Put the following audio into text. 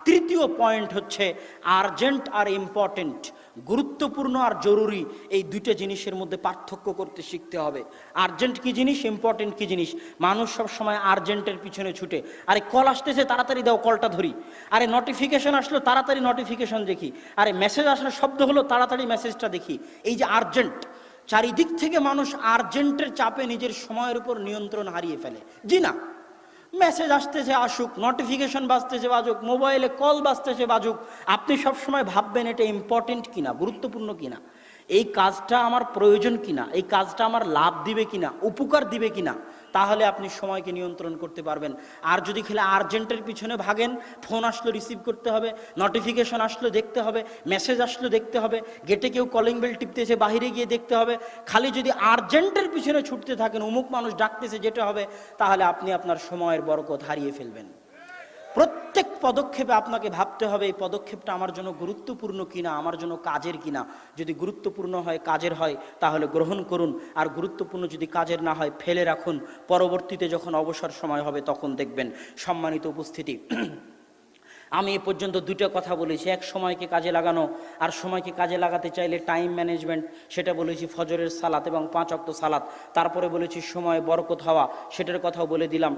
তৃতীয় পয়েন্ট হচ্ছে আর্জেন্ট আর ইম্পর্টেন্ট, গুরুত্বপূর্ণ আর জরুরি, এই দুইটা জিনিসের মধ্যে পার্থক্য করতে শিখতে হবে। আর্জেন্ট কি জিনিস, ইম্পর্টেন্ট কি জিনিস। মানুষ সব সময় আর্জেন্টের পিছনে ছুটে, আরে কল আসতেছে তাড়াতাড়ি দাও, কলটা ধরি। আরে নোটিফিকেশন আসলো তাড়াতাড়ি নোটিফিকেশন দেখি। আরে মেসেজ আসার শব্দ হলো তাড়াতাড়ি মেসেজটা দেখি। এই যে আর্জেন্ট, চারিদিক থেকে মানুষ আর্জেন্টের চাপে নিজের সময়ের উপর নিয়ন্ত্রণ হারিয়ে ফেলে। জি না, মেসেজ আসতেছে আসুক, নোটিফিকেশন বাজতেছে বাজুক, মোবাইলে কল বাজতেছে বাজুক, আপনি সবসময় ভাববেন এটা ইম্পর্টেন্ট কিনা, গুরুত্বপূর্ণ কিনা, এই কাজটা আমার প্রয়োজন কিনা, এই কাজটা আমার লাভ দিবে কিনা, উপকার দিবে কিনা, তাহলে আপনি সময়কে নিয়ন্ত্রণ করতে পারবেন। আর যদি খেলে আর্জেন্টের পিছনে ভাগেন, ফোন আসলো রিসিভ করতে হবে, নোটিফিকেশন আসলো দেখতে হবে, মেসেজ আসলো দেখতে হবে, গেটে কেউ কলিং বেল টিপতেছে বাইরে গিয়ে দেখতে হবে, খালি যদি আর্জেন্টের পিছনে ছুটতে থাকেন, অমুক মানুষ ডাকতেছে যেতে হবে, তাহলে আপনি আপনার সময়ের বরকত হারিয়ে ফেলবেন। প্রত্যেক পদক্ষেপে আপনাকে ভাবতে হবে এই পদক্ষেপটা আমার জন্য গুরুত্বপূর্ণ কিনা, আমার জন্য কাজের কিনা। যদি গুরুত্বপূর্ণ হয়, কাজের হয়, তাহলে গ্রহণ করুন, আর গুরুত্বপূর্ণ যদি কাজের না হয় ফেলে রাখুন। পরবর্তীতে যখন অবসর সময় হবে তখন দেখবেন। সম্মানিত উপস্থিতি, আমি এ পর্যন্ত দুটো কথা বলেছি, এক সময়কে কাজে লাগানো, আর সময়কে কাজে লাগাতে চাইলে টাইম ম্যানেজমেন্ট, সেটা বলেছি ফজরের সালাত এবং 5 ওয়াক্ত সালাত। তারপরে বলেছি সময় বরকত হওয়া, সেটার কথাও বলে দিলাম।